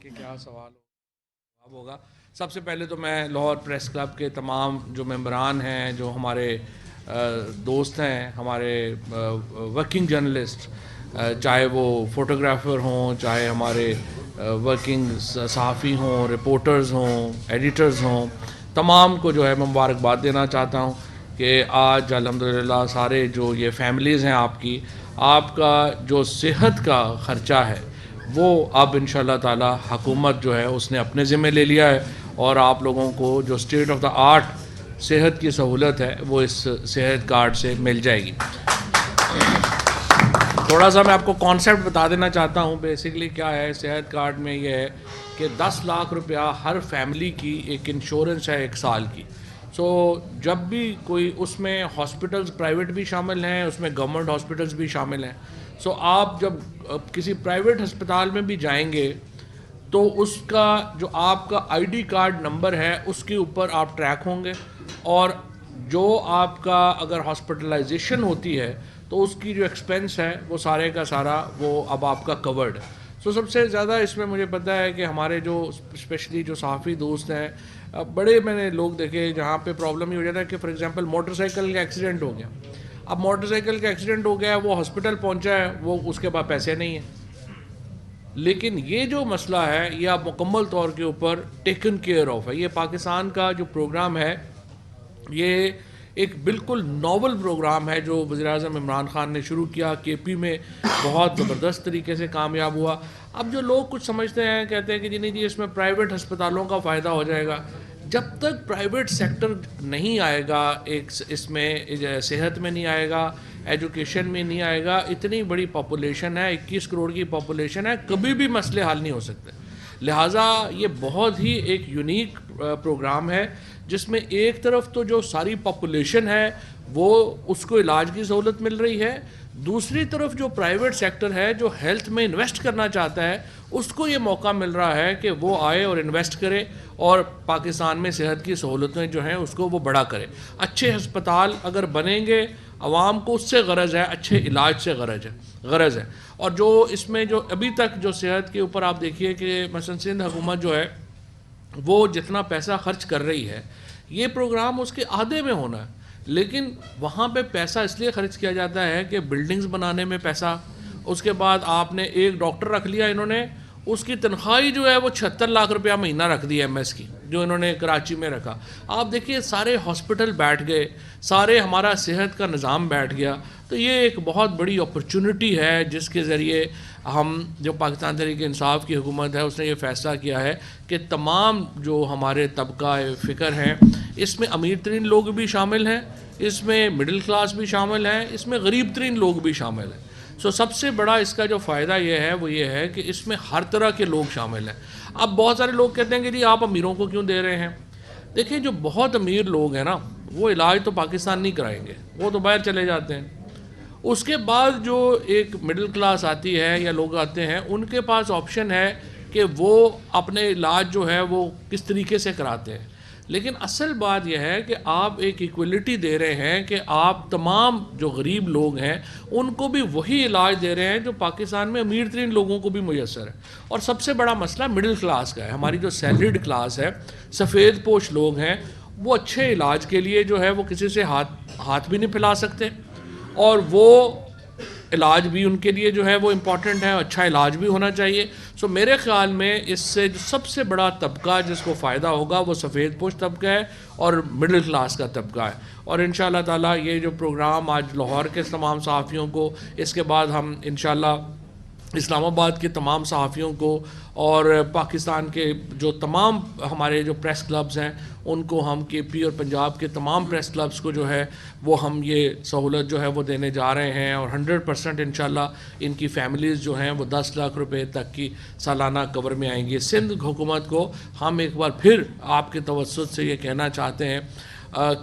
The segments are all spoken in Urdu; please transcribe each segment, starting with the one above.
کہ کیا سوال ہوگا. سب سے پہلے تو میں لاہور پریس کلب کے تمام جو ممبران ہیں, جو ہمارے دوست ہیں, ہمارے ورکنگ جرنلسٹ, چاہے وہ فوٹوگرافر ہوں, چاہے ہمارے ورکنگ صحافی ہوں, رپورٹرز ہوں, ایڈیٹرز ہوں, تمام کو جو ہے میں مبارکباد دینا چاہتا ہوں کہ آج الحمدللہ سارے جو یہ فیملیز ہیں آپ کا جو صحت کا خرچہ ہے وہ اب انشاءاللہ تعالی حکومت جو ہے اس نے اپنے ذمہ لے لیا ہے, اور آپ لوگوں کو جو اسٹیٹ آف دا آرٹ صحت کی سہولت ہے وہ اس صحت کارڈ سے مل جائے گی. تھوڑا سا میں آپ کو کانسیپٹ بتا دینا چاہتا ہوں. بیسیکلی کیا ہے صحت کارڈ میں, یہ ہے کہ 10 لاکھ روپیہ ہر فیملی کی ایک انشورنس ہے 1 سال کی. سو جب بھی کوئی, اس میں ہاسپٹلز پرائیویٹ بھی شامل ہیں, اس میں گورنمنٹ ہاسپٹلز بھی شامل ہیں. سو آپ جب کسی پرائیویٹ ہسپتال میں بھی جائیں گے تو اس کا جو آپ کا آئی ڈی کارڈ نمبر ہے اس کے اوپر آپ ٹریک ہوں گے, اور جو آپ کا اگر ہاسپٹلائزیشن ہوتی ہے تو اس کی جو ایکسپینس ہے وہ سارے کا سارا وہ اب آپ کا کورڈ ہے. سو سب سے زیادہ اس میں مجھے پتہ ہے کہ ہمارے جو اسپیشلی جو صحافی دوست ہیں, بڑے میں نے لوگ دیکھے جہاں پہ پرابلم یہ ہو جاتا ہے کہ فار ایگزامپل موٹر سائیکل کا ایکسیڈنٹ ہو گیا. اب موٹر سائیکل کا ایکسیڈنٹ ہو گیا, وہ ہاسپٹل پہنچا ہے, وہ اس کے پاس پیسے نہیں ہیں, لیکن یہ جو مسئلہ ہے یہ اب مکمل طور کے اوپر ٹیکن کیئر آف ہے. یہ پاکستان کا جو پروگرام ہے یہ ایک بالکل ناول پروگرام ہے جو وزیر اعظم عمران خان نے شروع کیا, کے پی میں بہت زبردست طریقے سے کامیاب ہوا. اب جو لوگ کچھ سمجھتے ہیں, کہتے ہیں کہ جی نہیں جی اس میں پرائیویٹ ہسپتالوں کا فائدہ ہو جائے گا. جب تک پرائیویٹ سیکٹر نہیں آئے گا, ایک اس میں صحت میں نہیں آئے گا, ایجوکیشن میں نہیں آئے گا, اتنی بڑی پاپولیشن ہے, 21 کروڑ کی پاپولیشن ہے, کبھی بھی مسئلے حل نہیں ہو سکتے. لہٰذا یہ بہت ہی ایک یونیک پروگرام ہے جس میں ایک طرف تو جو ساری پاپولیشن ہے وہ اس کو علاج کی سہولت مل رہی ہے, دوسری طرف جو پرائیویٹ سیکٹر ہے جو ہیلتھ میں انویسٹ کرنا چاہتا ہے اس کو یہ موقع مل رہا ہے کہ وہ آئے اور انویسٹ کرے اور پاکستان میں صحت کی سہولتیں جو ہیں اس کو وہ بڑا کرے. اچھے ہسپتال اگر بنیں گے, عوام کو اس سے غرض ہے, اچھے علاج سے غرض ہے. اور جو اس میں جو ابھی تک جو صحت کے اوپر آپ دیکھیے کہ مثلا سندھ حکومت جو ہے وہ جتنا پیسہ خرچ کر رہی ہے, یہ پروگرام اس کے آدھے میں ہونا ہے, لیکن وہاں پہ پیسہ اس لیے خرچ کیا جاتا ہے کہ بلڈنگز بنانے میں پیسہ, اس کے بعد آپ نے ایک ڈاکٹر رکھ لیا, انہوں نے اس کی تنخواہی جو ہے وہ 76 لاکھ روپیہ مہینہ رکھ دی ایم ایس کی, جو انہوں نے کراچی میں رکھا. آپ دیکھیے سارے ہاسپٹل بیٹھ گئے, سارے ہمارا صحت کا نظام بیٹھ گیا. تو یہ ایک بہت بڑی اپرچونٹی ہے جس کے ذریعے ہم جو پاکستان تحریک انصاف کی حکومت ہے اس نے یہ فیصلہ کیا ہے کہ تمام جو ہمارے طبقہ فکر ہیں اس میں امیر ترین لوگ بھی شامل ہیں, اس میں مڈل کلاس بھی شامل ہیں, اس میں غریب ترین لوگ بھی شامل ہیں. سو سب سے بڑا اس کا جو فائدہ یہ ہے وہ یہ ہے کہ اس میں ہر طرح کے لوگ شامل ہیں. اب بہت سارے لوگ کہتے ہیں کہ جی آپ امیروں کو کیوں دے رہے ہیں. دیکھیں جو بہت امیر لوگ ہیں نا وہ علاج تو پاکستان نہیں کرائیں گے, وہ تو باہر چلے جاتے ہیں. اس کے بعد جو ایک مڈل کلاس آتی ہے یا لوگ آتے ہیں ان کے پاس آپشن ہے کہ وہ اپنے علاج جو ہے وہ کس طریقے سے کراتے ہیں. لیکن اصل بات یہ ہے کہ آپ ایک ایکویلٹی دے رہے ہیں کہ آپ تمام جو غریب لوگ ہیں ان کو بھی وہی علاج دے رہے ہیں جو پاکستان میں امیر ترین لوگوں کو بھی میسر ہے. اور سب سے بڑا مسئلہ مڈل کلاس کا ہے. ہماری جو سیلریڈ کلاس ہے, سفید پوش لوگ ہیں, وہ اچھے علاج کے لیے جو ہے وہ کسی سے ہاتھ بھی نہیں پھیلا سکتے, اور وہ علاج بھی ان کے لیے جو ہے وہ امپورٹنٹ ہے, اچھا علاج بھی ہونا چاہیے. سو میرے خیال میں اس سے جو سب سے بڑا طبقہ جس کو فائدہ ہوگا وہ سفید پوش طبقہ ہے اور مڈل کلاس کا طبقہ ہے. اور انشاءاللہ تعالیٰ یہ جو پروگرام آج لاہور کے تمام صحافیوں کو, اس کے بعد ہم انشاءاللہ اسلام آباد کے تمام صحافیوں کو اور پاکستان کے جو تمام ہمارے جو پریس کلبز ہیں ان کو ہم کے پی اور پنجاب کے تمام پریس کلبز کو جو ہے وہ ہم یہ سہولت جو ہے وہ دینے جا رہے ہیں, اور 100% انشاءاللہ ان کی فیملیز جو ہیں وہ 10 لاکھ روپے تک کی سالانہ کور میں آئیں گی. سندھ حکومت کو ہم ایک بار پھر آپ کے توسط سے یہ کہنا چاہتے ہیں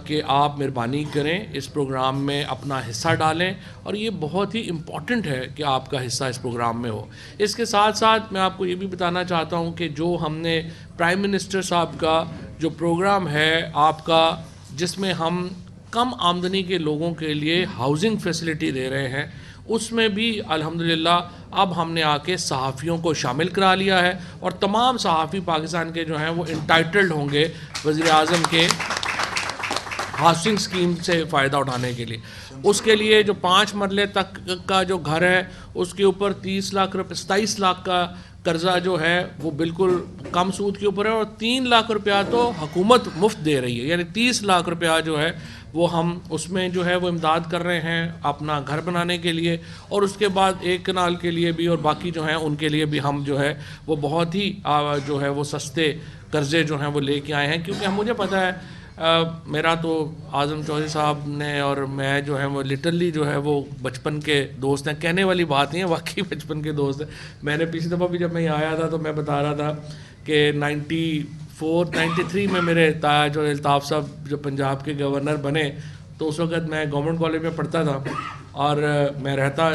کہ آپ مہربانی کریں اس پروگرام میں اپنا حصہ ڈالیں, اور یہ بہت ہی امپورٹنٹ ہے کہ آپ کا حصہ اس پروگرام میں ہو. اس کے ساتھ ساتھ میں آپ کو یہ بھی بتانا چاہتا ہوں کہ جو ہم نے پرائم منسٹر صاحب کا جو پروگرام ہے آپ کا, جس میں ہم کم آمدنی کے لوگوں کے لیے ہاؤسنگ فیسلٹی دے رہے ہیں, اس میں بھی الحمدللہ اب ہم نے آ کے صحافیوں کو شامل کرا لیا ہے، اور تمام صحافی پاکستان کے جو ہیں وہ انٹائٹلڈ ہوں گے وزیر اعظم کے ہاؤسنگ اسکیم سے فائدہ اٹھانے کے لیے. اس کے لیے جو 5 مرلے تک کا جو گھر ہے اس کے اوپر 30 لاکھ روپے 27 لاکھ کا قرضہ جو ہے وہ بالکل کم سود کے اوپر ہے، اور 3 لاکھ روپیہ تو حکومت مفت دے رہی ہے، یعنی 30 لاکھ روپیہ جو ہے وہ ہم اس میں جو ہے وہ امداد کر رہے ہیں اپنا گھر بنانے کے لیے. اور اس کے بعد 1 کنال کے لیے بھی اور باقی جو ہیں ان کے لیے بھی ہم جو ہے وہ بہت ہی جو ہے وہ سستے قرضے جو ہیں وہ لے کے آئے ہیں. کیونکہ مجھے پتہ ہے میرا تو اعظم چودھری صاحب نے اور میں جو ہے وہ لٹرلی جو ہے وہ بچپن کے دوست ہیں. کہنے والی بات نہیں ہے، واقعی بچپن کے دوست ہیں. میں نے پچھلی دفعہ بھی جب میں آیا تھا تو میں بتا رہا تھا کہ 93 میں میرے تایا جو الطاف صاحب جو پنجاب کے گورنر بنے تو اس وقت میں گورنمنٹ کالج میں پڑھتا تھا اور میں رہتا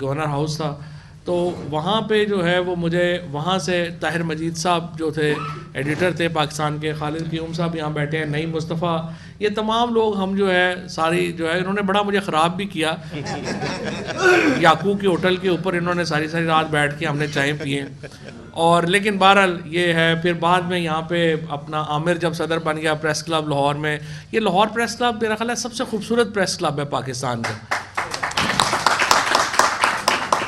گورنر ہاؤس تھا. تو وہاں پہ جو ہے وہ مجھے وہاں سے طاہر مجید صاحب جو تھے ایڈیٹر تھے پاکستان کے، خالد قیوم صاحب یہاں بیٹھے ہیں، نعیم مصطفیٰ، یہ تمام لوگ ہم جو ہے ساری جو ہے انہوں نے بڑا مجھے خراب بھی کیا. یاقو کے ہوٹل کے اوپر انہوں نے ساری رات بیٹھ کے ہم نے چائے پیے. اور لیکن بہرحال یہ ہے پھر بعد میں یہاں پہ اپنا عامر جب صدر بن گیا پریس کلب لاہور میں. یہ لاہور پریس کلب میرا خیال ہے سب سے خوبصورت پریس کلب ہے پاکستان کا،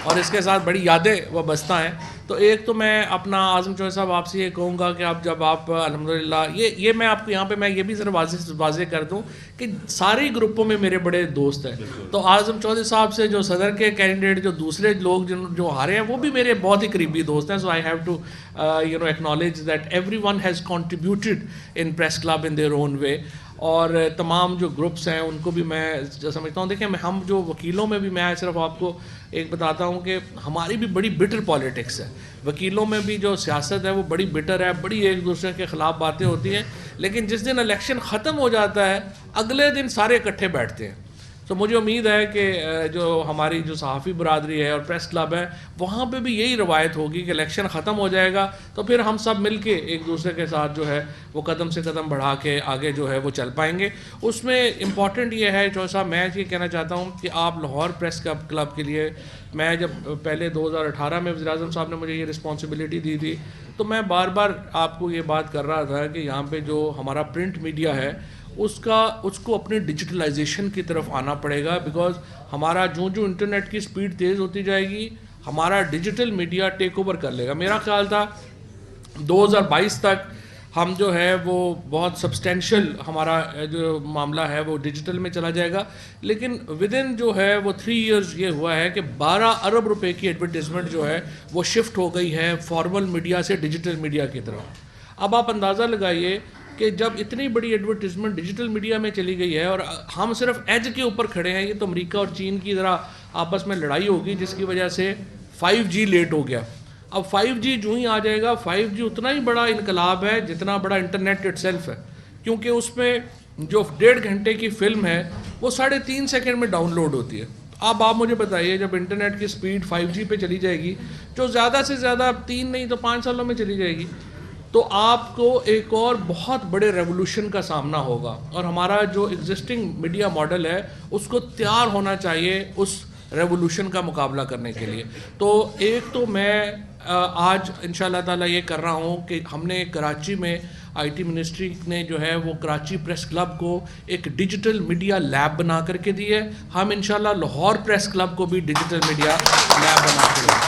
اور اس کے ساتھ بڑی یادیں وابستہ ہیں. تو ایک تو میں اپنا اعظم چودھری صاحب آپ سے یہ کہوں گا کہ جب آپ الحمدللہ یہ میں آپ کو یہاں پہ میں یہ بھی ذرا واضح کر دوں کہ سارے گروپوں میں میرے بڑے دوست ہیں. تو اعظم چودھری صاحب سے جو صدر کے کینڈیڈیٹ جو دوسرے لوگ جو ہارے ہیں وہ بھی میرے بہت ہی قریبی دوست ہیں. So I have to acknowledge that everyone has contributed in press club in their own way. اور تمام جو گروپس ہیں ان کو بھی میں سمجھتا ہوں. دیکھیں ہم جو وکیلوں میں بھی میں صرف آپ کو ایک بتاتا ہوں کہ ہماری بھی بڑی بٹر پالیٹکس ہے. وکیلوں میں بھی جو سیاست ہے وہ بڑی بٹر ہے، بڑی ایک دوسرے کے خلاف باتیں ہوتی ہیں، لیکن جس دن الیکشن ختم ہو جاتا ہے اگلے دن سارے اکٹھے بیٹھتے ہیں. تو مجھے امید ہے کہ جو ہماری جو صحافی برادری ہے اور پریس کلب ہے وہاں پہ بھی یہی روایت ہوگی کہ الیکشن ختم ہو جائے گا تو پھر ہم سب مل کے ایک دوسرے کے ساتھ جو ہے وہ قدم سے قدم بڑھا کے آگے جو ہے وہ چل پائیں گے. اس میں امپورٹنٹ یہ ہے چودھری صاحب، میں یہ کہنا چاہتا ہوں کہ آپ لاہور پریس کلب کے لیے، میں جب پہلے 2018 میں وزیر اعظم صاحب نے مجھے یہ رسپانسبلٹی دی تھی تو میں بار بار آپ کو یہ بات کر رہا تھا کہ یہاں پہ جو ہمارا پرنٹ میڈیا ہے اس کو اپنی ڈیجیٹلائزیشن کی طرف آنا پڑے گا. بیکاز ہمارا جو انٹرنیٹ کی سپیڈ تیز ہوتی جائے گی ہمارا ڈیجیٹل میڈیا ٹیک اوور کر لے گا. میرا خیال تھا 2022 تک ہم جو ہے وہ بہت سبسٹینشیل ہمارا جو معاملہ ہے وہ ڈیجیٹل میں چلا جائے گا، لیکن ود ان جو ہے وہ 3 ایئرز یہ ہوا ہے کہ 12 ارب روپے کی ایڈورٹیزمنٹ جو ہے وہ شفٹ ہو گئی ہے فارمل میڈیا سے ڈیجیٹل میڈیا کی طرف. اب آپ اندازہ لگائیے کہ جب اتنی بڑی ایڈورٹیزمنٹ ڈیجیٹل میڈیا میں چلی گئی ہے اور ہم صرف ایج کے اوپر کھڑے ہیں. یہ تو امریکہ اور چین کی ذرا آپس میں لڑائی ہوگی جس کی وجہ سے 5G لیٹ ہو گیا. اب 5G جو ہی آ جائے گا 5G اتنا ہی بڑا انقلاب ہے جتنا بڑا انٹرنیٹ اٹ سیلف ہے، کیونکہ اس میں جو 1.5 گھنٹے کی فلم ہے وہ 3.5 سیکنڈ میں ڈاؤن لوڈ ہوتی ہے. اب آپ مجھے بتائیے جب انٹرنیٹ کی سپیڈ 5G پہ چلی جائے گی جو زیادہ سے زیادہ 3 نہیں تو 5 سالوں میں چلی جائے گی تو آپ کو ایک اور بہت بڑے ریولوشن کا سامنا ہوگا. اور ہمارا جو ایگزسٹنگ میڈیا ماڈل ہے اس کو تیار ہونا چاہیے اس ریولوشن کا مقابلہ کرنے کے لیے. تو ایک تو میں آج انشاءاللہ تعالیٰ یہ کر رہا ہوں کہ ہم نے کراچی میں IT منسٹری نے جو ہے وہ کراچی پریس کلب کو ایک ڈیجیٹل میڈیا لیب بنا کر کے دی ہے. ہم انشاءاللہ لاہور پریس کلب کو بھی ڈیجیٹل میڈیا لیب بنا کے دیں.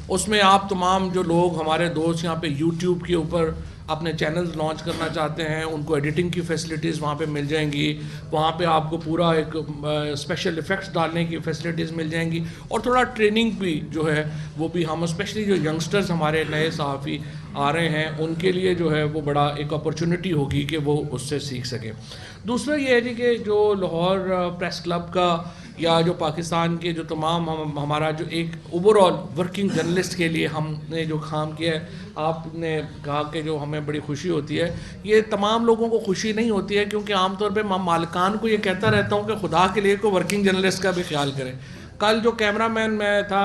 اس میں آپ تمام جو لوگ ہمارے دوست یہاں پہ YouTube کے اوپر اپنے چینلز لانچ کرنا چاہتے ہیں ان کو ایڈیٹنگ کی فیسلٹیز وہاں پہ مل جائیں گی. وہاں پہ آپ کو پورا ایک اسپیشل ایفیکٹس ڈالنے کی فیسلٹیز مل جائیں گی اور تھوڑا ٹریننگ بھی جو ہے وہ بھی ہم اسپیشلی جو ینگسٹرز ہمارے نئے صحافی آ رہے ہیں ان کے لیے جو ہے وہ بڑا ایک اپرچونٹی ہوگی کہ وہ اس سے سیکھ سکیں. دوسرا یہ ہے جی کہ جو لاہور پریس کلب کا یا جو پاکستان کے جو تمام ہمارا جو ایک اوور آل ورکنگ جرنلسٹ کے لیے ہم نے جو کام کیا ہے، آپ نے کہا کہ جو ہمیں بڑی خوشی ہوتی ہے. یہ تمام لوگوں کو خوشی نہیں ہوتی ہے کیونکہ عام طور پہ میں مالکان کو یہ کہتا رہتا ہوں کہ خدا کے لیے کوئی ورکنگ جرنلسٹ کا بھی خیال کریں. کل جو کیمرہ مین میں تھا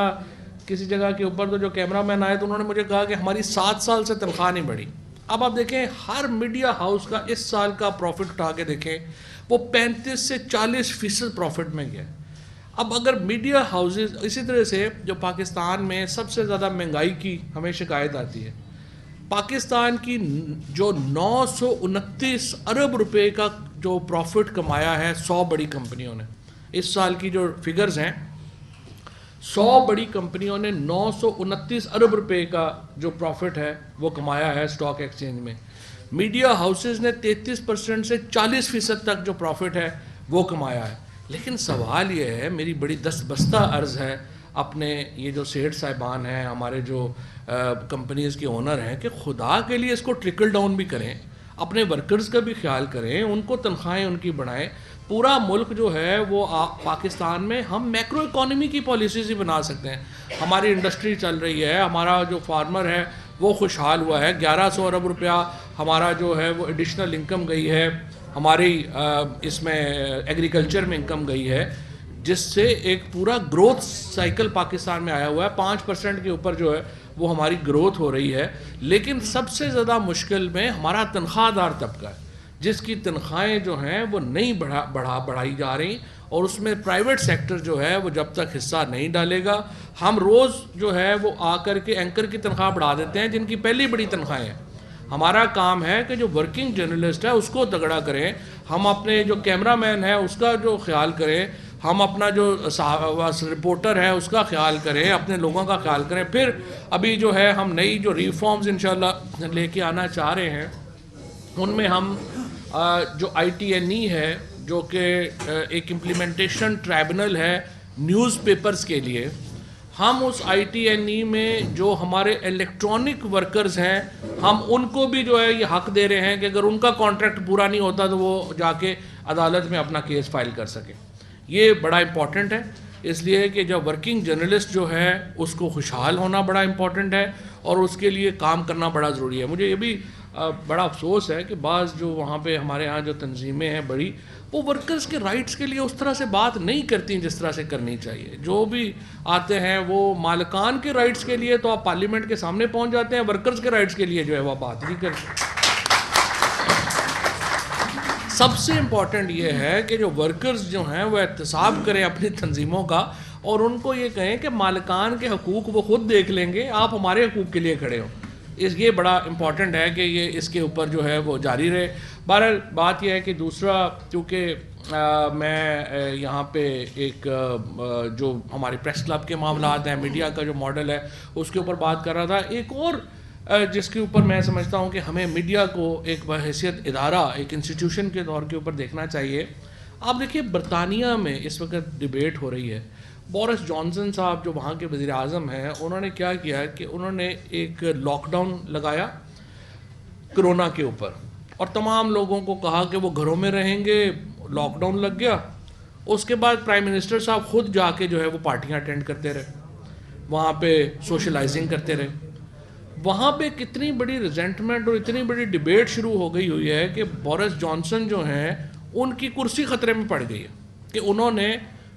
کسی جگہ کے اوپر تو جو کیمرہ مین آئے تو انہوں نے مجھے کہا کہ ہماری 7 سال سے تنخواہ نہیں بڑھی. اب آپ دیکھیں ہر میڈیا ہاؤس کا اس سال کا پروفٹ اٹھا کے دیکھیں وہ 35 سے 40% پروفٹ میں گیا. اب اگر میڈیا ہاؤسز، اسی طرح سے جو پاکستان میں سب سے زیادہ مہنگائی کی ہمیں شکایت آتی ہے، پاکستان کی جو 929 ارب روپے کا جو پروفٹ کمایا ہے 100 بڑی کمپنیوں نے، اس سال کی جو فگرز ہیں، 100 بڑی کمپنیوں نے 929 ارب روپے کا جو پروفٹ ہے وہ کمایا ہے اسٹاک ایکسچینج میں. میڈیا ہاؤسز نے 33% سے 40% تک جو پروفٹ ہے وہ کمایا ہے. لیکن سوال یہ ہے، میری بڑی دست بستہ عرض ہے اپنے یہ جو سیٹھ صاحبان ہیں، ہمارے جو کمپنیز کے اونر ہیں، کہ خدا کے لیے اس کو ٹرکل ڈاؤن بھی کریں، اپنے ورکرز کا بھی خیال کریں، ان کو تنخواہیں ان کی بڑھائیں. پورا ملک جو ہے وہ پاکستان میں ہم میکرو اکانومی کی پالیسیز ہی بنا سکتے ہیں. ہماری انڈسٹری چل رہی ہے، ہمارا جو فارمر ہے وہ خوشحال ہوا ہے، 1100 ارب روپیہ ہمارا جو ہے وہ ایڈیشنل انکم گئی ہے، ہماری اس میں ایگریکلچر میں انکم گئی ہے، جس سے ایک پورا گروتھ سائیکل پاکستان میں آیا ہوا ہے. 5% کے اوپر جو ہے وہ ہماری گروتھ ہو رہی ہے. لیکن سب سے زیادہ مشکل میں ہمارا تنخواہ دار طبقہ ہے، جس کی تنخواہیں جو ہیں وہ نہیں بڑھائی جا رہی، اور اس میں پرائیویٹ سیکٹر جو ہے وہ جب تک حصہ نہیں ڈالے گا، ہم روز جو ہے وہ آ کر کے اینکر کی تنخواہ بڑھا دیتے ہیں جن کی پہلی بڑی تنخواہیں ہیں. ہمارا کام ہے کہ جو ورکنگ جرنلسٹ ہے اس کو تگڑا کریں، ہم اپنے جو کیمرہ مین ہے اس کا جو خیال کریں، ہم اپنا جو رپورٹر ہے اس کا خیال کریں، اپنے لوگوں کا خیال کریں. پھر ابھی جو ہے ہم نئی جو ریفارمز انشاءاللہ لے کے آنا چاہ رہے ہیں، ان میں ہم جو ITNE ہے، جو کہ ایک امپلیمنٹیشن ٹرائبونل ہے نیوز پیپرز کے لیے، ہم اس ITNE میں جو ہمارے الیکٹرانک ورکرز ہیں، ہم ان کو بھی جو ہے یہ حق دے رہے ہیں کہ اگر ان کا کانٹریکٹ پورا نہیں ہوتا تو وہ جا کے عدالت میں اپنا کیس فائل کر سکیں. یہ بڑا امپورٹنٹ ہے، اس لیے کہ جب ورکنگ جرنلسٹ جو ہے اس کو خوشحال ہونا بڑا امپورٹنٹ ہے، اور اس کے لیے کام کرنا بڑا ضروری ہے. مجھے یہ بھی بڑا افسوس ہے کہ بعض جو وہاں پہ ہمارے ہاں جو تنظیمیں ہیں بڑی، وہ ورکرز کے رائٹس کے لیے اس طرح سے بات نہیں کرتی جس طرح سے کرنی چاہیے. جو بھی آتے ہیں وہ مالکان کے رائٹس کے لیے تو آپ پارلیمنٹ کے سامنے پہنچ جاتے ہیں، ورکرز کے رائٹس کے لیے جو ہے وہ بات نہیں کرتے. سب سے امپورٹنٹ یہ ہے کہ جو ورکرز جو ہیں وہ احتساب کریں اپنی تنظیموں کا، اور ان کو یہ کہیں کہ مالکان کے حقوق وہ خود دیکھ لیں گے، آپ ہمارے حقوق کے لیے کھڑے ہوں. یہ بڑا امپورٹنٹ ہے کہ یہ اس کے اوپر جو ہے وہ جاری رہے. بہرحال بات یہ ہے کہ دوسرا، کیونکہ میں یہاں پہ ایک جو ہمارے پریس کلب کے معاملات ہیں، میڈیا کا جو ماڈل ہے اس کے اوپر بات کر رہا تھا. ایک اور جس کے اوپر میں سمجھتا ہوں کہ ہمیں میڈیا کو ایک بحیثیت ادارہ، ایک انسٹیٹیوشن کے طور کے اوپر دیکھنا چاہیے. آپ دیکھیے برطانیہ میں اس وقت ڈیبیٹ ہو رہی ہے. بورس جانسن صاحب جو وہاں کے وزیر اعظم ہیں، انہوں نے کیا کیا کہ انہوں نے ایک لاک ڈاؤن لگایا کرونا کے اوپر، اور تمام لوگوں کو کہا کہ وہ گھروں میں رہیں گے. لاک ڈاؤن لگ گیا. اس کے بعد پرائم منسٹر صاحب خود جا کے جو ہے وہ پارٹیاں اٹینڈ کرتے رہے، وہاں پہ سوشلائزنگ کرتے رہے. وہاں پہ کتنی بڑی ریزنٹمنٹ اور اتنی بڑی ڈیبیٹ شروع ہو گئی ہوئی ہے کہ بورس جانسن جو ہیں ان کی کرسی خطرے میں پڑ گئی ہے کہ انہوں نے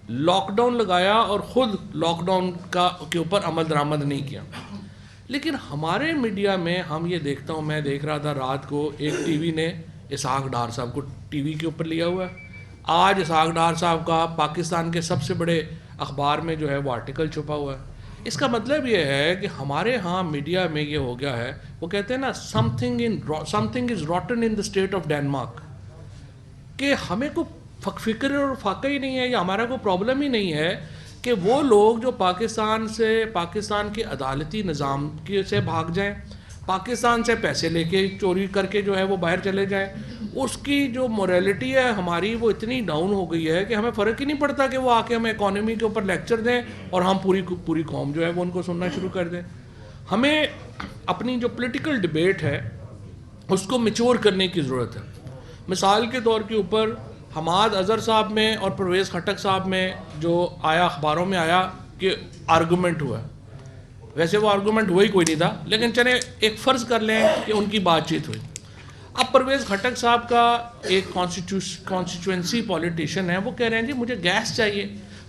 لاک ڈاؤن لگایا اور خود لاک ڈاؤن کے اوپر عمل درآمد نہیں کیا. لیکن ہمارے میڈیا میں ہم یہ دیکھتا ہوں، میں دیکھ رہا تھا رات کو ایک ٹی وی نے اسحاق ڈار صاحب کو ٹی وی کے اوپر لیا ہوا ہے. آج اسحاق ڈار صاحب کا پاکستان کے سب سے بڑے اخبار میں جو ہے وہ آرٹیکل چھپا ہوا ہے. اس کا مطلب یہ ہے کہ ہمارے ہاں میڈیا میں یہ ہو گیا ہے، وہ کہتے ہیں نا something is rotten in the state of Denmark, کہ ہمیں کوئی فکر اور فاقہ ہی نہیں ہے، یا ہمارا کوئی پرابلم ہی نہیں ہے کہ وہ لوگ جو پاکستان کے عدالتی نظام سے بھاگ جائیں، پاکستان سے پیسے لے کے چوری کر کے جو ہے وہ باہر چلے جائیں. اس کی جو موریلٹی ہے ہماری وہ اتنی ڈاؤن ہو گئی ہے کہ ہمیں فرق ہی نہیں پڑتا کہ وہ آ کے ہمیں اکانومی کے اوپر لیکچر دیں اور ہم پوری قوم جو ہے وہ ان کو سننا شروع کر دیں. ہمیں اپنی جو پولیٹیکل ڈیبیٹ ہے اس کو میچور کرنے کی ضرورت ہے. مثال کے طور کے اوپر حماد اظہر صاحب میں اور پرویز خٹک صاحب میں جو آیا، اخباروں میں آیا کہ آرگومنٹ ہوا ہے. ویسے وہ آرگومنٹ ہوا ہی کوئی نہیں تھا، لیکن چلیں ایک فرض کر لیں کہ ان کی بات چیت ہوئی. اب پرویز خٹک صاحب کا ایک کانسٹیچوئنسی پولیٹیشین ہے، وہ کہہ رہے ہیں جی مجھے گیس چاہیے.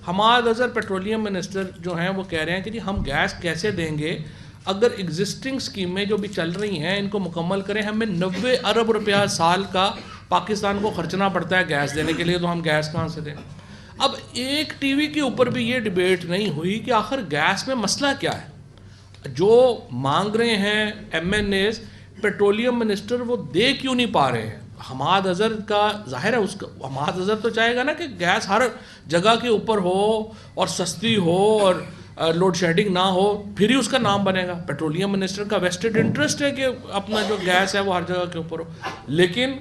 حماد اظہر پیٹرولیم منسٹر جو ہیں وہ کہہ رہے ہیں کہ جی ہم گیس کیسے دیں گے اگر ایگزسٹنگ اسکیمیں جو بھی چل رہی ہیں ان کو مکمل کریں. ہمیں 90 ارب روپیہ سال کا پاکستان کو خرچنا پڑتا ہے گیس دینے کے لیے، تو ہم گیس کہاں سے دیں. اب ایک ٹی وی کے اوپر بھی یہ ڈبیٹ نہیں ہوئی کہ آخر گیس میں مسئلہ کیا ہے. جو مانگ رہے ہیں M N as petroleum minister وہ دے کیوں نہیں پا رہے ہیں. حماد اظہر کا ظاہر ہے, اس کا حماد اظہر تو چاہے گا نا کہ گیس ہر جگہ کے اوپر ہو اور سستی ہو اور لوڈ شیڈنگ نہ ہو, پھر ہی اس کا نام بنے گا. پیٹرولیم منسٹر کا ویسٹڈ انٹرسٹ ہے کہ اپنا جو گیس ہے وہ ہر جگہ کے اوپر ہو, لیکن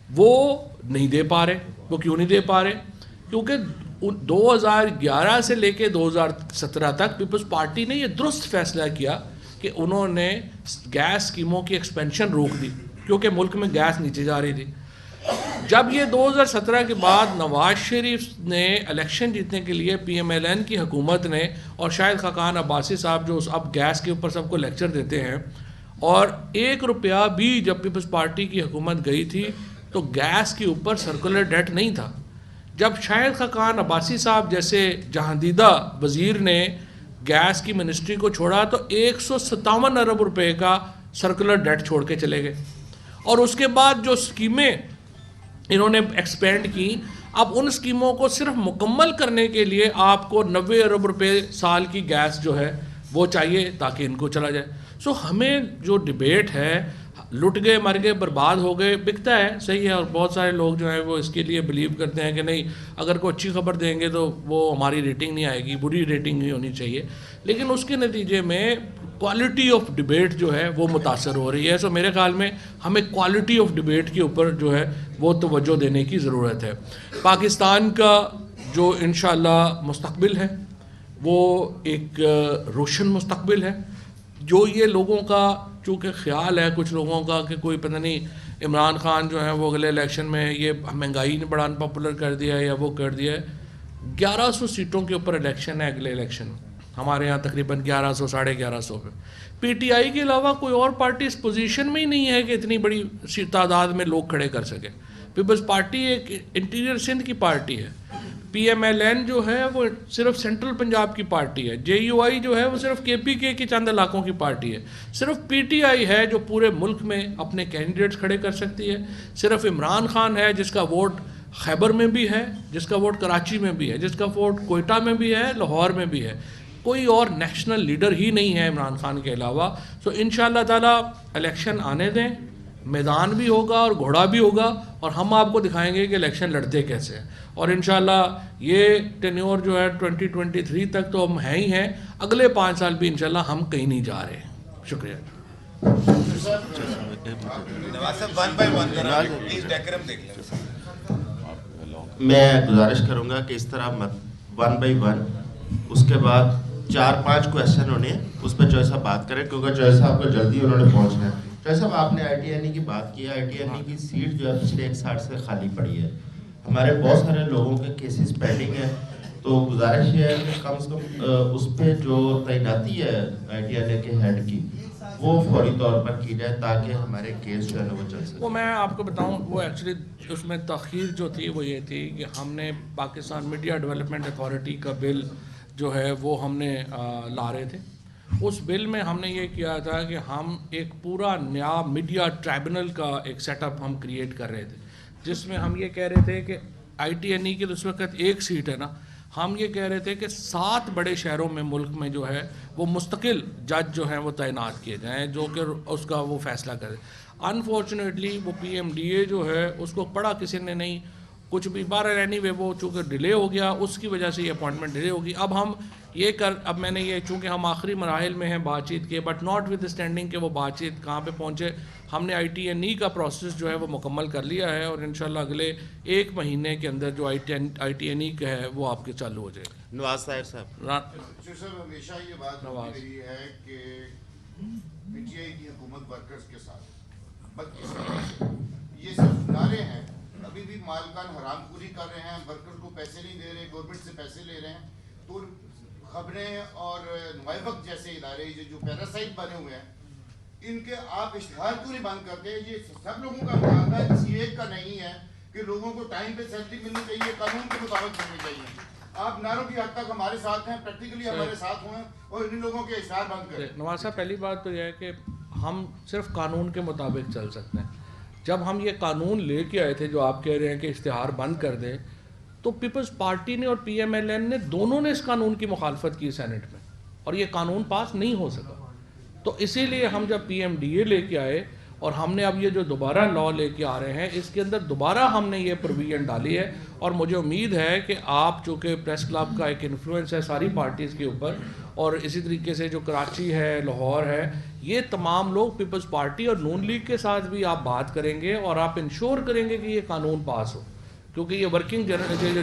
وہ نہیں دے پا رہے. وہ کیوں نہیں دے پا رہے؟ کیونکہ 2011 سے لے کے 2017 تک پیپلز پارٹی نے یہ درست فیصلہ کیا کہ انہوں نے گیس اسکیموں کی ایکسپینشن روک دی, کیونکہ ملک میں گیس نیچے جا رہی تھی. جب یہ 2017 کے بعد نواز شریف نے الیکشن جیتنے کے لیے پی ایم ایل این کی حکومت نے, اور شاہد خاقان عباسی صاحب جو اب گیس کے اوپر سب کو لیکچر دیتے ہیں, اور 1 روپیہ بھی جب پیپلز پارٹی کی حکومت گئی تھی تو گیس کے اوپر سرکولر ڈیٹ نہیں تھا. جب شاہد خاقان عباسی صاحب جیسے جہاندیدہ وزیر نے گیس کی منسٹری کو چھوڑا تو 157 ارب روپے کا سرکولر ڈیٹ چھوڑ کے چلے گئے. اور اس کے بعد جو اسکیمیں انہوں نے ایکسپینڈ کی, اب ان اسکیموں کو صرف مکمل کرنے کے لیے آپ کو 90 ارب روپے سال کی گیس جو ہے وہ چاہیے تاکہ ان کو چلا جائے. سو ہمیں جو ڈبیٹ ہے لٹ گئے مر گئے برباد ہو گئے بکتا ہے, صحیح ہے, اور بہت سارے لوگ جو ہیں وہ اس کے لیے بلیو کرتے ہیں کہ نہیں اگر کوئی اچھی خبر دیں گے تو وہ ہماری ریٹنگ نہیں آئے گی, بری ریٹنگ نہیں ہونی چاہیے, لیکن اس کے نتیجے میں کوالٹی آف ڈبیٹ جو ہے وہ متاثر ہو رہی ہے. سو میرے خیال میں ہمیں کوالٹی آف ڈبیٹ کے اوپر جو ہے وہ توجہ دینے کی ضرورت ہے. پاکستان کا جو انشاءاللہ مستقبل ہے وہ ایک روشن مستقبل ہے. جو یہ لوگوں کا چونکہ خیال ہے کچھ لوگوں کا کہ کوئی پتہ نہیں عمران خان جو ہیں وہ اگلے الیکشن میں یہ مہنگائی نے بڑا انپاپولر کر دیا ہے یا وہ کر دیا ہے. 1100 سیٹوں کے اوپر الیکشن ہے اگلے الیکشن میں, ہمارے ہاں تقریباً 1100 1150 پہ. پی ٹی آئی کے علاوہ کوئی اور پارٹی اس پوزیشن میں ہی نہیں ہے کہ اتنی بڑی تعداد میں لوگ کھڑے کر سکے. پیپلز پارٹی ایک انٹیریئر سندھ کی پارٹی ہے, پی ایم ایل این جو ہے وہ صرف سینٹرل پنجاب کی پارٹی ہے, جے یو آئی جو ہے وہ صرف کے پی کے چند علاقوں کی پارٹی ہے, صرف پی ٹی آئی ہے جو پورے ملک میں اپنے کینڈیڈیٹس کھڑے کر سکتی ہے, صرف عمران خان ہے جس کا ووٹ خیبر میں بھی ہے, جس کا ووٹ کراچی میں بھی ہے, جس کا ووٹ کوئٹہ میں بھی ہے, لاہور میں بھی ہے. کوئی اور نیشنل لیڈر ہی نہیں ہے عمران خان کے علاوہ. سو انشاءاللہ تعالی الیکشن آنے دیں, میدان بھی ہوگا اور گھوڑا بھی ہوگا, اور ہم آپ کو دکھائیں گے کہ الیکشن لڑتے کیسے ہیں. اور انشاءاللہ یہ ٹینیور جو ہے 2023 تک تو ہم ہیں ہی ہیں, اگلے 5 سال بھی انشاءاللہ ہم کہیں نہیں جا رہے ہیں. شکریہ. میں گزارش کروں گا کہ اس طرح ون بائی ون, اس کے بعد 4-5 کویشچن ہونے ہیں, اس پہ چوہے صاحب بات کریں کیونکہ چوہے صاحب کو جلدی انہوں نے پہنچنا ہے. چوہے صاحب آپ نے آئی ٹی این ای کی بات کی, آئی ٹی این ای کی سیٹ جو ہے پچھلے 1 سال سے خالی پڑی ہے, ہمارے بہت سارے لوگوں کے کیسز پینڈنگ ہیں, تو گزارش یہ ہے کہ کم سے کم اس پہ جو تعیناتی ہے آئی ٹی این ای کے ہیڈ کی وہ فوری طور پر کی جائے تاکہ ہمارے کیس جو ہے وہ چل سکے. وہ میں آپ کو بتاؤں, وہ ایکچولی اس میں تاخیر جو تھی وہ یہ تھی کہ ہم نے پاکستان میڈیا ڈیولپمنٹ اتھارٹی کا بل جو ہے وہ ہم نے لا رہے تھے. اس بل میں ہم نے یہ کیا تھا کہ ہم ایک پورا نیا میڈیا ٹرائبونل کا ایک سیٹ اپ ہم کریٹ کر رہے تھے, جس میں ہم یہ کہہ رہے تھے کہ آئی ٹی این ای کی اس وقت 1 سیٹ ہے نا, ہم یہ کہہ رہے تھے کہ 7 بڑے شہروں میں ملک میں جو ہے وہ مستقل جج جو ہیں وہ تعینات کیے جائیں جو کہ اس کا وہ فیصلہ کرے. انفارچونیٹلی وہ پی ایم ڈی اے جو ہے اس کو پڑھا کسی نے نہیں, کچھ بھی بارہ رہنی ہوئے وہ چونکہ ڈیلے ہو گیا, اس کی وجہ سے یہ اپوائنٹمنٹ ڈیلے ہوگی. اب میں نے یہ چونکہ ہم آخری مراحل میں ہیں بات چیت کے, بٹ ناٹ ود اسٹینڈنگ کہ وہ بات چیت کہاں پہ پہنچے, ہم نے آئی ٹی این ای کا پروسیس جو ہے وہ مکمل کر لیا ہے, اور انشاءاللہ اگلے 1 مہینے کے اندر جو آئی ٹی این ای کا ہے وہ آپ کے چالو ہو جائے گا. نواز صاحب ہمیشہ یہ بات رہی ہے کہ پی ٹی آئی کی حکومت ورکرز کے ساتھ یہ صرف نعرے ہیں, ابھی بھی مالکان حرام خوری کر رہے ہیں, ورکر کو پیسے نہیں دے رہے, گورنمنٹ سے پیسے لے رہے ہیں. تو خبریں اور نوائبک جیسے ادارے جو پیراسائٹ بنے ہوئے ہیں, ان کے آپ اشتہار کیوں نہیں بند کرتے؟ یہ سب لوگوں کا معاملہ ہے, کسی ایک کا نہیں ہے کہ لوگوں کو ٹائم پہ سیلری ملنی چاہیے, قانون کے مطابق ملنی چاہیے. آپ نعروں کی حد تک ہمارے ساتھ ہیں, پریکٹیکلی ہمارے ساتھ ہوئے, اور ان لوگوں کے اشتہار بند کریں. نواز صاحب پہلی بات تو یہ ہے کہ ہم صرف قانون کے مطابق چل سکتے ہیں. جب ہم یہ قانون لے کے آئے تھے جو آپ کہہ رہے ہیں کہ اشتہار بند کر دیں, تو پیپلز پارٹی نے اور PMLN نے دونوں نے اس قانون کی مخالفت کی سینٹ میں اور یہ قانون پاس نہیں ہو سکا. تو اسی لیے ہم جب PMDA لے کے آئے اور ہم نے اب یہ جو دوبارہ لا لے کے آ رہے ہیں اس کے اندر دوبارہ ہم نے یہ پروویژن ڈالی ہے. اور مجھے امید ہے کہ آپ چونکہ پریس کلب کا ایک انفلوئنس ہے ساری پارٹیز کے اوپر اور اسی طریقے سے جو کراچی ہے لاہور ہے یہ تمام لوگ پیپلز پارٹی اور نون لیگ کے ساتھ بھی آپ بات کریں گے اور آپ انشور کریں گے کہ یہ قانون پاس ہو. کیونکہ یہ ورکنگ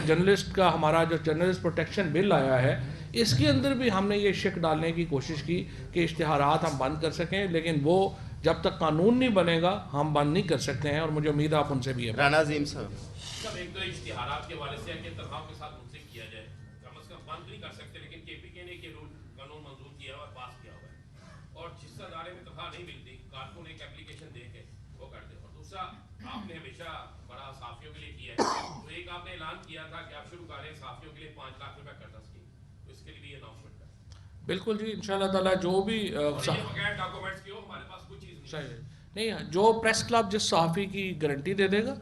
جرنلسٹ کا ہمارا جو جرنلسٹ پروٹیکشن بل آیا ہے اس کے اندر بھی ہم نے یہ شک ڈالنے کی کوشش کی کہ اشتہارات ہم بند کر سکیں, لیکن وہ جب تک قانون نہیں بنے گا ہم بند نہیں کر سکتے ہیں. اور مجھے امید ہے آپ ان سے بھی ہے. رانا عظیم صاحب سب ایک تو اشتہارات کے حوالے سے ہے کہ تنخواہ کے ساتھ منسلک کیا جائے, کم از کم بند نہیں کر سکتے, لیکن KPK نے یہ رول قانون منظور کیا ہے اور پاس کیا ہوا ہے. اور جس ادارے میں تنخواہ نہیں ملتی کارکن ایک اپلیکیشن دے کے وہ کر دے. اور دوسرا آپ نے ہمیشہ بڑا صحافیوں کے لیے کیا ہے, تو ایک آپ نے اعلان کیا تھا کہ آپ شروع کر رہے ہیں صحافیوں کے لیے 5 لاکھ روپے قرض اسکیم, تو اس کے لیے بھی اناؤنسمنٹ ہے. بالکل جی انشاءاللہ تعالیٰ جو بھی بغیر ڈاکومنٹس کے ہو ہمارے پاس کوئی چیز نہیں ہے. نہیں جو پریس کلب جس صحافی کی گارنٹی دے دے گا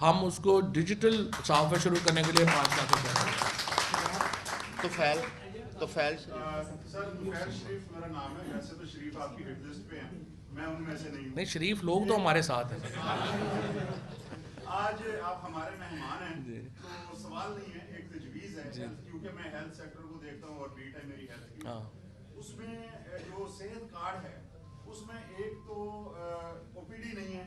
ہم اس کو ڈیجیٹل صحافت شروع کرنے کے لیے 5 لاکھ روپے. تو فیل سر طفیل شریف میرا نام ہے, ویسے تو شریف آپ کی ہٹ لسٹ پہ ہیں, میں ان میں سے نہیں ہوں. نہیں شریف لوگ تو ہمارے ساتھ ہیں. آج آپ ہمارے مہمان ہیں تو سوال نہیں ہے, ایک تجویز ہے کیونکہ میں ہیلتھ سیکٹر کو دیکھتا ہوں اور بیٹ ہے میری ہیلتھ کی. اس میں جو صحت کارڈ ہے اس میں ایک تو OPD نہیں ہے,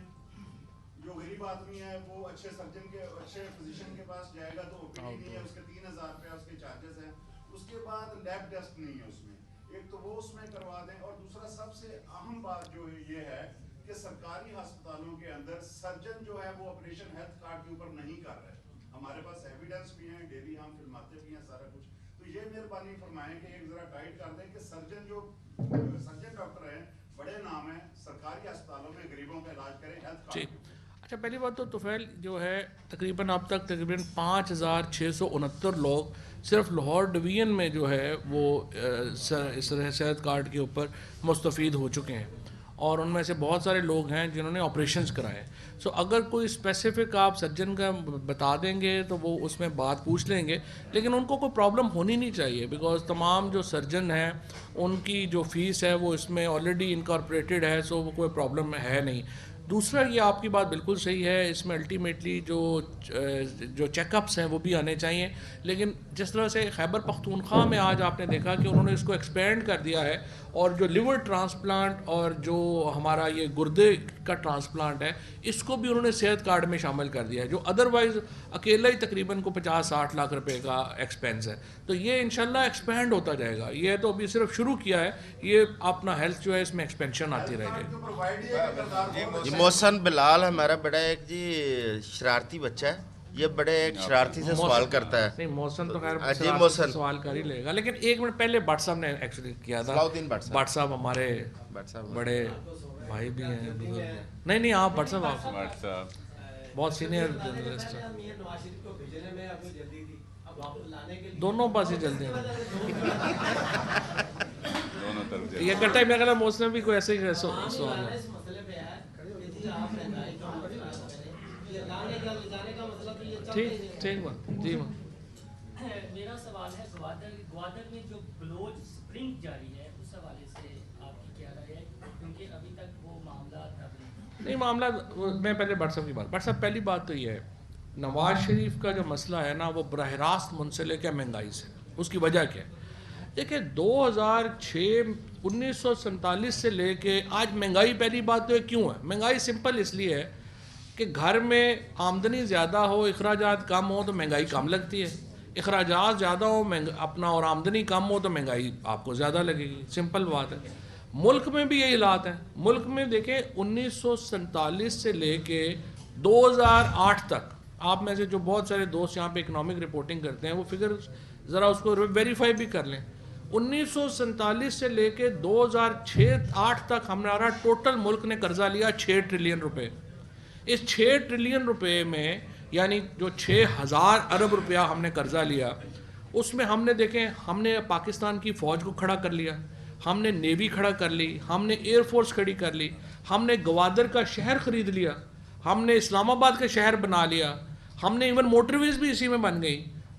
جو غریب آدمی ہے وہ اچھے سرجن کے اچھے فزیشین کے پاس جائے گا تو OPD نہیں ہے, اس کے 3000 روپیہ اس کے چارجز ہیں. اس کے بعد لیب ٹیسٹ نہیں ہے اس میں, ایک تو وہ اس میں کروا دیں. اور دوسرا سب سے اہم بات جو ہے یہ ہے کہ سرکاری ہسپتالوں کے اندر سرجن جو ہے وہ آپریشن ہیلتھ کارڈ کے اوپر نہیں کر رہے. ہمارے پاس ایویڈنس بھی ہیں, ڈیلی ہم فلماتے بھی ہیں سارا کچھ. تو یہ مہربانی فرمائیں کہ ایک ذرا ٹائٹ کر دیں کہ سرجن جو سرجن ڈاکٹر ہیں بڑے نام ہیں سرکاری ہسپتالوں میں غریبوں کا علاج کریں ہیلتھ کارڈ. اچھا پہلی بات تو طفیل جو ہے تقریباً اب تک تقریباً 5669 لوگ صرف لاہور ڈویژن میں جو ہے وہ صحت کارڈ کے اوپر مستفید ہو چکے ہیں اور ان میں سے بہت سارے لوگ ہیں جنہوں نے آپریشنز کرائے. سو اگر کوئی اسپیسیفک آپ سرجن کا بتا دیں گے تو وہ اس میں بات پوچھ لیں گے, لیکن ان کو کوئی پرابلم ہونی نہیں چاہیے بیکاز تمام جو سرجن ہیں ان کی جو فیس ہے وہ اس میں آلریڈی انکارپوریٹڈ ہے, سو وہ کوئی پرابلم ہے نہیں. دوسرا یہ آپ کی بات بالکل صحیح ہے, اس میں الٹیمیٹلی جو چیک اپس ہیں وہ بھی آنے چاہیے. لیکن جس طرح سے خیبر پختونخوا میں آج آپ نے دیکھا کہ انہوں نے اس کو ایکسپینڈ کر دیا ہے اور جو لیور ٹرانسپلانٹ اور جو ہمارا یہ گردے کا ٹرانسپلانٹ ہے اس کو بھی انہوں نے صحت کارڈ میں شامل کر دیا ہے, جو ادروائز اکیلا ہی تقریباً کو 50-60 لاکھ روپے کا ایکسپینس ہے. تو یہ انشاءاللہ ایکسپینڈ ہوتا جائے گا. یہ تو ابھی صرف شروع کیا ہے, یہ اپنا ہیلتھ جو ہے اس میں ایکسپینشن آتی رہے گی. محسن بلال ہمارا بڑا ایک جی شرارتی بچہ ہے, یہ بڑے ایک شرارتی سے سوال کرتا ہے. نہیں محسن تو خیر جی محسن سوال کر ہی لے گا, لیکن ایک منٹ پہلے بٹ صاحب نے ایکچولی کیا تھا. بٹ صاحب ہمارے بڑے بھائی بھی ہیں. نہیں آپ بٹ صاحب بہت سینئر جرنلسٹ ہیں, دونوں پاس ہی جلدی ہیں. یہ کرتا ہے میرا خیال محسن بھی کوئی ایسے ہی سوال ہے. ٹھیک بات جی میرا سوال ہے گوادر میں جو بلوچ اسپرنگ جاری ہے اس حوالے سے آپ کی کیا رائے ہے, کیونکہ ابھی تک وہ معاملات نہیں معاملات میں پہلے بٹ صاحب کی بٹ صاحب پہلی بات تو یہ ہے نواز شریف کا جو مسئلہ ہے نا وہ براہ راست منسلک ہے مہنگائی سے. اس کی وجہ کیا ہے دیکھیں 2006 1947 سے لے کے آج مہنگائی پہلی بات تو کیوں ہے. مہنگائی سمپل اس لیے ہے کہ گھر میں آمدنی زیادہ ہو اخراجات کم ہو تو مہنگائی کم لگتی ہے, اخراجات زیادہ ہو اپنا اور آمدنی کم ہو تو مہنگائی آپ کو زیادہ لگے گی. سمپل بات ہے. ملک میں بھی یہی حالات ہیں. ملک میں دیکھیں 1947 سے لے کے 2008 تک آپ میں سے جو بہت سارے دوست یہاں پہ اکنامک رپورٹنگ کرتے ہیں وہ فگر ذرا اس کو ویریفائی بھی کر لیں. 1947 سے لے کے 2006-8 تک ہمارا ٹوٹل ملک نے قرضہ لیا 6 ٹریلین روپے. اس 6 ٹریلین روپے میں یعنی جو 6000 ارب روپیہ ہم نے قرضہ لیا اس میں ہم نے دیکھیں ہم نے پاکستان کی فوج کو کھڑا کر لیا, ہم نے نیوی کھڑا کر لی, ہم نے ایئر فورس کھڑی کر لی, ہم نے گوادر کا شہر خرید لیا, ہم نے اسلام آباد کا شہر بنا لیا, ہم نے ایون موٹر ویز بھی اسی میں بن گئی,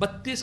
32